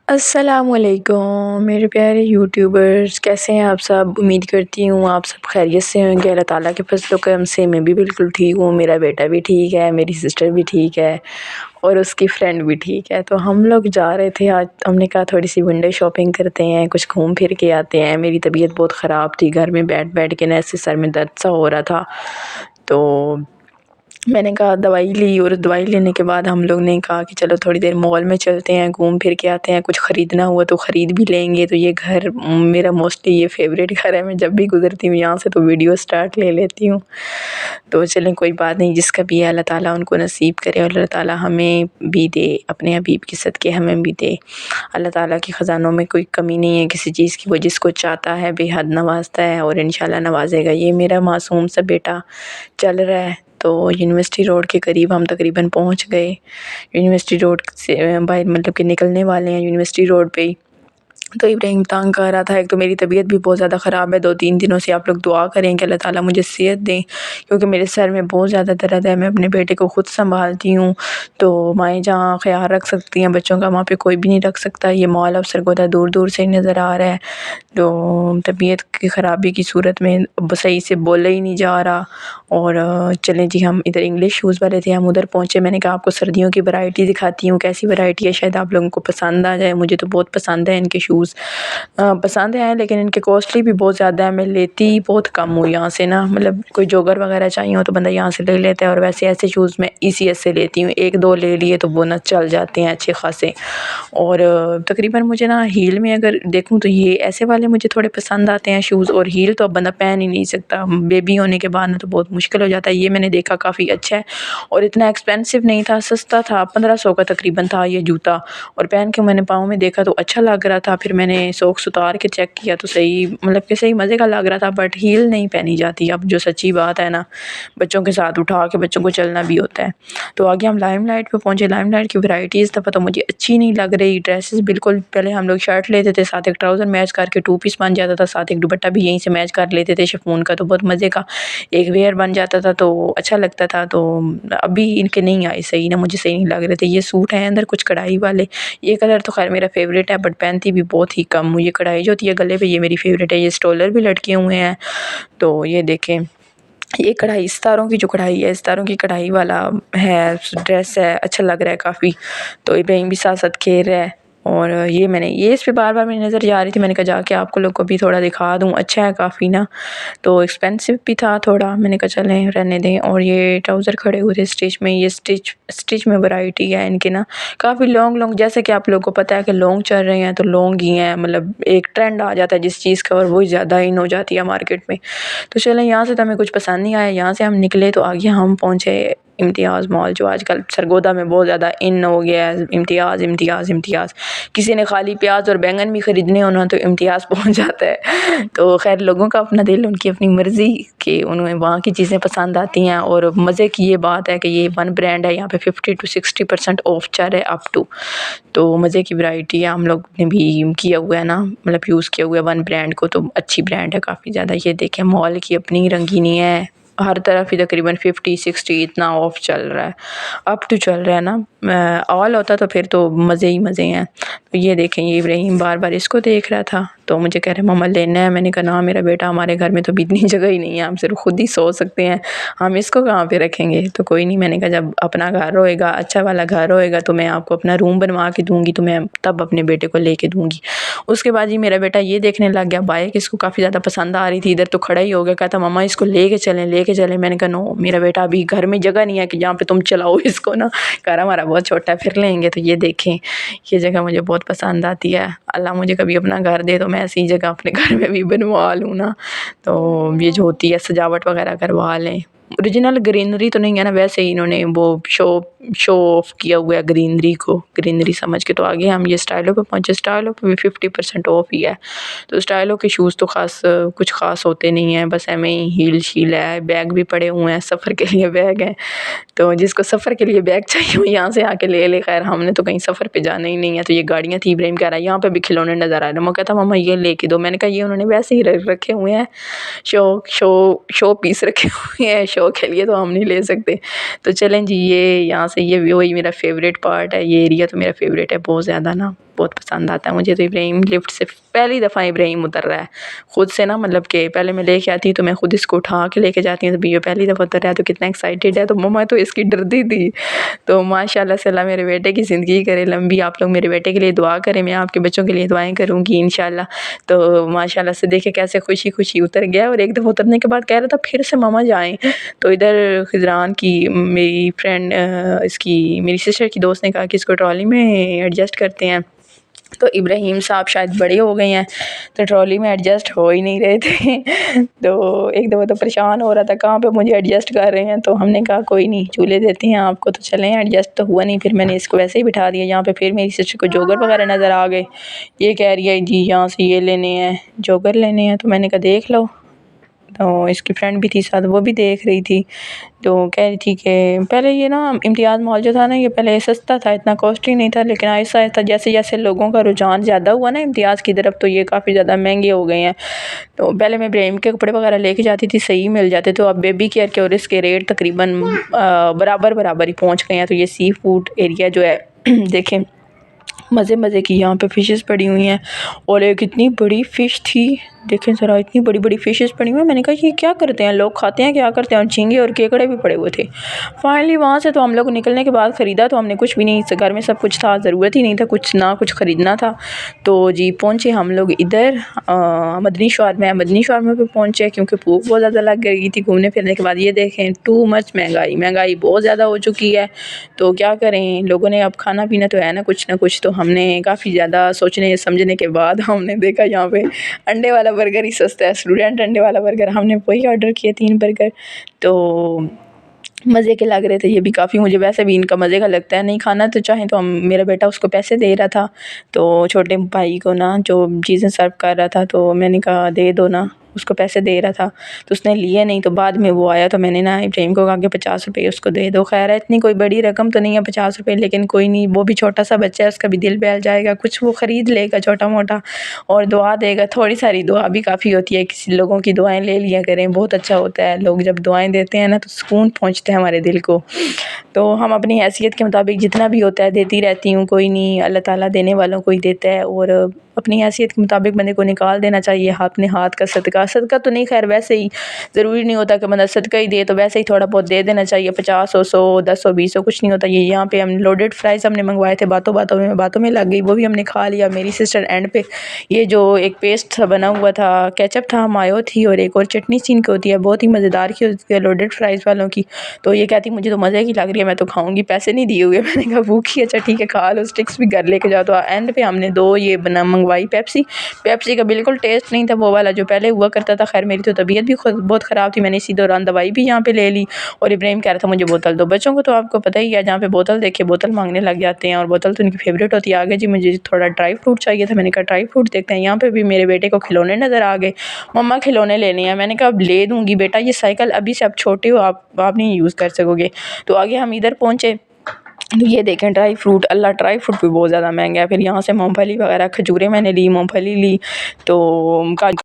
अस्सलामुअलैकुम मेरे प्यारे यूट्यूबर्स, कैसे हैं आप सब। उम्मीद करती हूँ आप सब खैरियत से होंगे। अल्लाह ताला के फज़ल व करम से मैं भी बिल्कुल ठीक हूँ। मेरा बेटा भी ठीक है, मेरी सिस्टर भी ठीक है और उसकी फ्रेंड भी ठीक है। तो हम लोग जा रहे थे आज, हमने कहा थोड़ी सी विंडो शॉपिंग करते हैं, कुछ घूम फिर के आते हैं। मेरी तबीयत बहुत ख़राब थी, घर में बैठ बैठ के ना ऐसे सर में दर्द सा हो रहा था। तो मैंने कहा दवाई ली, और दवाई लेने के बाद हम लोग ने कहा कि चलो थोड़ी देर मॉल में चलते हैं, घूम फिर के आते हैं, कुछ ख़रीदना हुआ तो ख़रीद भी लेंगे। तो ये घर मेरा मोस्टली ये फेवरेट घर है, मैं जब भी गुज़रती हूँ यहाँ से तो वीडियो स्टार्ट ले लेती हूँ। तो चलें कोई बात नहीं, जिसका भी है अल्लाह ताला उनको नसीब करे और अल्लाह ताला हमें भी दे, अपने हबीब की सदक़े हमें भी दे। अल्लाह ताला के ख़ज़ानों में कोई कमी नहीं है किसी चीज़ की, वो जिसको चाहता है बेहद नवाज़ता है और इंशाल्लाह नवाज़ेगा। ये मेरा मासूम सा बेटा चल रहा है। तो यूनिवर्सिटी रोड के करीब हम तकरीबन पहुंच गए। यूनिवर्सिटी रोड से बाहर मतलब कि निकलने वाले हैं यूनिवर्सिटी रोड पे ही। तो इब्राहिम तंग कर रहा था। एक तो मेरी तबीयत भी बहुत ज़्यादा ख़राब है, 2-3 दिनों से। आप लोग दुआ करें कि अल्लाह ताला मुझे सेहत दें, क्योंकि मेरे सर में बहुत ज़्यादा दर्द है। मैं अपने बेटे को ख़ुद संभालती हूँ, तो माएँ जहाँ ख्याल रख सकती हैं बच्चों का, वहाँ पे कोई भी नहीं रख सकता। ये मॉल अब सरगोदा दूर दूर से नज़र आ रहा है। तो तबीयत की ख़राबी की सूरत में सही से बोला ही नहीं जा रहा। और चलें जी, हम इधर इंग्लिश शूज़ वाले थे, हम उधर पहुँचे। मैंने कहा आपको सर्दियों की वैरायटी दिखाती हूँ, कैसी वैरायटी है, शायद आप लोगों को पसंद आ जाए। मुझे तो बहुत पसंद है इनके शूज़, पसंद है, लेकिन इनके कॉस्टली भी बहुत ज़्यादा है। मैं लेती बहुत कम हूँ यहाँ से ना, मतलब कोई जॉगर वगैरह चाहिए हो तो बंदा यहाँ से ले लेता है। और वैसे ऐसे शूज़ मैं ECS से लेती हूँ, 1-2 ले लिए तो वो ना चल जाते हैं अच्छे खासे। और तकरीबन मुझे ना हील में अगर देखूँ तो ये ऐसे वाले मुझे थोड़े पसंद आते हैं शूज़। और हील तो अब बंदा पहन ही नहीं सकता, बेबी होने के बाद ना तो बहुत मुश्किल हो जाता है। ये मैंने देखा काफ़ी अच्छा है और इतना एक्सपेंसिव नहीं था, सस्ता था, 1500 का तकरीबन था ये जूता। और पहन के मैंने पाँव में देखा तो अच्छा लग रहा था। फिर मैंने सॉक्स उतार के चेक किया तो सही, मतलब कि सही मज़े का लग रहा था। बट हील नहीं पहनी जाती अब, जो सच्ची बात है ना, बच्चों के साथ उठा के बच्चों को चलना भी होता है। तो आगे हम लाइमलाइट पे पहुंचे। लाइमलाइट की वैरायटी इस दफ़ा तो मुझे अच्छी नहीं लग रही। ड्रेसेस बिल्कुल, पहले हम लोग शर्ट लेते थे, साथ एक ट्राउज़र मैच करके 2 पीस बन जाता था, साथ एक दुपट्टा भी यहीं से मैच कर लेते थे शिफॉन का, तो बहुत मज़े का एक वेयर बन जाता था, तो अच्छा लगता था। तो अभी इनके नहीं आए सही ना, मुझे सही नहीं लग रहे थे। ये सूट है अंदर कुछ कढ़ाई वाले, ये कलर तो खैर मेरा फेवरेट है, बट पहनती भी बहुत ही कम हूँ। ये कढ़ाई जो होती है गले पे, ये मेरी फेवरेट है। ये स्टॉलर भी लटके हुए हैं। तो ये देखें, ये कढ़ाई सितारों की जो कढ़ाई है, सितारों की कढ़ाई वाला है ड्रेस है, अच्छा लग रहा है काफ़ी। तो इब्राहिम भी साथ साथ खेल रहा है। और ये मैंने ये इस पे बार बार मेरी नज़र जा रही थी, मैंने कहा जाके आपको लोग को भी थोड़ा दिखा दूँ। अच्छा है काफ़ी ना, तो एक्सपेंसिव भी था थोड़ा, मैंने कहा चलें रहने दें। और ये ट्राउज़र खड़े हुए थे स्टिच में, ये स्टिच में वैरायटी है इनके ना, काफ़ी लॉन्ग लॉन्ग, जैसे कि आप लोगों को पता है कि लॉन्ग चल रहे हैं तो लॉन्ग ही हैं। मतलब एक ट्रेंड आ जाता है जिस चीज़ का और वही ज़्यादा इन हो जाती है मार्केट में। तो चलें, यहाँ से तो हमें कुछ पसंद नहीं आया, यहाँ से हम निकले तो आगे हम पहुँचे इम्तियाज़ मॉल, जो आजकल सरगोदा में बहुत ज़्यादा इन हो गया है। इम्तियाज़ इम्तियाज़ इम्तियाज़, किसी ने खाली प्याज और बैंगन भी ख़रीदने होना तो इम्तियाज़ पहुँच जाता है। तो खैर लोगों का अपना दिल, उनकी अपनी मर्ज़ी कि उन्हें वहाँ की चीज़ें पसंद आती हैं। और मज़े की ये बात है कि ये वन ब्रांड है, यहाँ पे 50 to 60% ऑफ चल रहा है अप टू। तो मज़े की वैरायटी है, हम लोग ने भी किया हुआ है ना, मतलब यूज़ किया हुआ है वन ब्रांड को, तो अच्छी ब्रांड है काफ़ी ज़्यादा। ये देखें मॉल की अपनी रंगीनी है, हर तरफ ही तकरीबन 50-60 इतना ऑफ चल रहा है, अप टू चल रहा है ना। ऑल होता तो फिर तो मज़े ही मज़े हैं। तो ये देखें, ये इब्राहिम बार बार इसको देख रहा था, तो मुझे कह रहे मम्मा लेना है। मैंने कहा ना मेरा बेटा, हमारे घर में तो भी इतनी जगह ही नहीं है, हम सिर्फ खुद ही सो सकते हैं, हम इसको कहाँ पे रखेंगे। तो कोई नहीं, मैंने कहा जब अपना घर होएगा, अच्छा वाला घर होएगा, तो मैं आपको अपना रूम बनवा के दूँगी, तो मैं तब अपने बेटे को लेके दूँगी। उसके बाद ही मेरा बेटा ये देखने लग गया, बाइक इसको काफ़ी ज़्यादा पसंद आ रही थी, इधर तो खड़ा ही हो गया, कहता मम्मा इसको लेके चलें लेके चलें। मैंने कहा नो मेरा बेटा, अभी घर में जगह नहीं है कि जहाँ पे तुम चलाओ इसको ना, घर हमारा बहुत छोटा है, फिर लेंगे। तो ये देखें, ये जगह मुझे बहुत पसंद आती है। अल्लाह मुझे कभी अपना घर दे तो मैं ऐसी जगह अपने घर में भी बनवा लूँ ना, तो ये जो होती है सजावट वगैरह करवा लें। ओरिजिनल ग्रीनरी तो नहीं है ना, वैसे ही इन्होंने वो शो ऑफ किया हुआ है ग्रीनरी को, ग्रीनरी समझ के। तो आगे हम ये स्टाइलो पे पहुँचे, स्टाइलो पे भी 50% ऑफ ही है। तो स्टाइलो के शूज़ तो ख़ास कुछ ख़ास होते नहीं हैं, बस एमें ही हील शील है। बैग भी पड़े हुए हैं, सफ़र के लिए बैग हैं, तो जिसको सफ़र के लिए बैग चाहिए वो यहाँ से आके ले ले। खैर हमने तो कहीं सफ़र पे जाना ही नहीं है। तो ये गाड़ियाँ थी, इब्राहिम कह रहा है यहाँ पे भी खिलौने नज़र आ रहे हैं। मैं कहता मम्मा ये लेके दो। मैंने कहा ये उन्होंने वैसे ही रखे हुए हैं, शो पीस रखे हुए हैं शो के लिए, तो हम नहीं ले सकते। तो चलें जी, ये यहाँ से ये वही मेरा फेवरेट पार्ट है, ये एरिया तो मेरा फेवरेट है बहुत ज़्यादा ना। बहुत पसंद आता है मुझे। तो इब्राहिम लिफ्ट से पहली दफ़ा इब्राहिम उतर रहा है ख़ुद से ना, मतलब कि पहले मैं लेके आती तो मैं ख़ुद इसको उठा के लेके जाती हूँ, तो ये पहली दफ़ा उतर रहा है तो कितना एक्साइटेड है। तो मम्मा तो इसकी डरती थी। तो माशाल्लाह से अल्लाह मेरे बेटे की ज़िंदगी करे लंबी। आप लोग मेरे बेटे के लिए दुआ करें, मैं आपके बच्चों के लिए दुआएं करूँगी इंशाल्लाह। तो माशाल्लाह से देखे कैसे खुशी खुशी उतर गया, और एक दफ़ा उतरने के बाद कह रहा था फिर से मामा जाएँ। तो इधर खिजरान की मेरी फ्रेंड इसकी मेरी सिस्टर की दोस्त ने कहा कि इसको ट्रॉली में एडजस्ट करते हैं। तो इब्राहिम साहब शायद बड़े हो गए हैं तो ट्रॉली में एडजस्ट हो ही नहीं रहे थे। तो एक दफ़ा तो परेशान हो रहा था कहाँ पे मुझे एडजस्ट कर रहे हैं। तो हमने कहा कोई नहीं, झूले देते हैं आपको, तो चलें। एडजस्ट तो हुआ नहीं, फिर मैंने इसको वैसे ही बिठा दिया। यहाँ पे फिर मेरी सिस्टर को जोगर वगैरह नज़र आ गए। ये कह रही है जी यहाँ से ये लेने हैं, जोगर लेने हैं। तो मैंने कहा देख लो। तो इसकी फ्रेंड भी थी साथ, वो भी देख रही थी। तो कह रही थी कि पहले ये ना इम्तियाज़ मॉल जो था ना, ये पहले सस्ता था, इतना कॉस्टली नहीं था, लेकिन आहिस्ता आहिस्ता जैसे जैसे लोगों का रुझान ज़्यादा हुआ ना इम्तियाज़ की तरफ, तो ये काफ़ी ज़्यादा महंगे हो गए हैं। तो पहले मैं इब्राहिम के कपड़े वगैरह लेके जाती थी, सही मिल जाते। तो अब बेबी केयर के और इसके रेट तकरीबन बराबर ही पहुँच गए हैं। तो ये सी फूड एरिया जो है देखें, मज़े मज़े की यहाँ पे फ़िशेस पड़ी हुई हैं, और एक इतनी बड़ी फ़िश थी, देखें ज़रा, इतनी बड़ी बड़ी फ़िशेस पड़ी हुई हैं। मैंने कहा ये क्या करते हैं लोग, खाते हैं क्या करते हैं। और झींगे और केकड़े भी पड़े हुए थे। फाइनली वहाँ से तो हम लोग निकलने के बाद ख़रीदा तो हमने कुछ भी नहीं, घर में सब कुछ था, ज़रूरत ही नहीं था कुछ ना कुछ ख़रीदना था। तो जी पहुँचे हम लोग इधर मदनी शावरमा पे पहुँचे, क्योंकि भूख बहुत ज़्यादा लग गई थी। घूमने फिरने के बाद ये देखें टू मच महंगाई बहुत ज़्यादा हो चुकी है। तो क्या करें, लोगों ने अब खाना पीना तो है ना कुछ। तो हमने काफ़ी ज़्यादा सोचने समझने के बाद हमने देखा यहाँ पे अंडे वाला बर्गर ही सस्ता है, स्टूडेंट अंडे वाला बर्गर। हमने वही ऑर्डर किए 3 बर्गर। तो मज़े के लग रहे थे ये भी काफ़ी, मुझे वैसे भी इनका मज़े का लगता है। नहीं खाना तो चाहे तो हम, मेरा बेटा उसको पैसे दे रहा था, तो छोटे भाई को ना जो चीज़ें सर्व कर रहा था, तो मैंने कहा दे दो ना, उसको पैसे दे रहा था। तो उसने लिए नहीं। तो बाद में वो आया तो मैंने ना इब्राहिम को कहा कि 50 रुपये उसको दे दो। खैर है इतनी कोई बड़ी रकम तो नहीं है 50 रुपये, लेकिन कोई नहीं, वो भी छोटा सा बच्चा है, उसका भी दिल बहल जाएगा, कुछ वो ख़रीद लेगा छोटा मोटा और दुआ देगा। थोड़ी सारी दुआ भी काफ़ी होती है, किसी लोगों की दुआएं ले लिया करें, बहुत अच्छा होता है। लोग जब दुआएं देते हैं ना तो सुकून पहुँचता है हमारे दिल को। तो हम अपनी हैसियत के मुताबिक जितना भी होता है देती रहती हूँ, कोई नहीं, अल्लाह ताला देने वालों को ही देता है। और अपनी हैसियत के मुताबिक बंदे को निकाल देना चाहिए अपने हाथ का सदका तो नहीं, खैर वैसे ही ज़रूरी नहीं होता कि बंदा सदका ही दे, तो वैसे ही थोड़ा बहुत दे देना चाहिए। 50 100 10 20 कुछ नहीं होता। ये यहाँ पे हम लोडेड फ्राइज़ हमने मंगवाए थे, बातों में लग गई, वो भी हमने खा लिया। मेरी सिस्टर एंड पे ये जो एक पेस्ट बना हुआ था, केचप था, मायो थी, और एक और चटनी सी इनकी होती है, बहुत ही मज़ेदार की होती है लोडेड फ्राइज़ वालों की। तो ये कहती मुझे तो मज़े की लग रही है, मैं तो खाऊंगी, पैसे नहीं दिए हुए। मैंने कहा भूखी, अच्छा ठीक है खा लो, स्टिक्स भी घर लेके जाओ। तो एंड पे हमने 2 ये बना मंगवाई पेप्सी का बिल्कुल टेस्ट नहीं था वो वाला जो पहले हुआ करता था। खैर मेरी तो तबीयत भी खुद बहुत ख़राब थी, मैंने इसी दौरान दवाई भी यहाँ पे ले ली। और इब्राहिम कह रहा था मुझे बोतल दो। बच्चों को तो आपको पता ही है, जहाँ पे बोतल देखे बोतल मांगने लग जाते हैं, और बोतल तो उनकी फेवरेट होती है। आगे जी मुझे थोड़ा ड्राई फ्रूट चाहिए था, मैंने कहा ड्राई फ्रूट देखते हैं। यहाँ पे भी मेरे बेटे को खिलौने नज़र आ गए, मम्मा खिलौने लेने हैं। मैंने कहा अब ले दूँगी बेटा, ये साइकिल अभी से आप छोटे हो, आप नहीं यूज़ कर सकोगे। तो आगे हम इधर पहुँचे, ये देखें ड्राई फ्रूट, अल्लाह ड्राई फ्रूट भी बहुत ज़्यादा महंगा है। फिर यहाँ से मूंगफली वगैरह, खजूरें मैंने ली, मूंगफली ली, तो काजू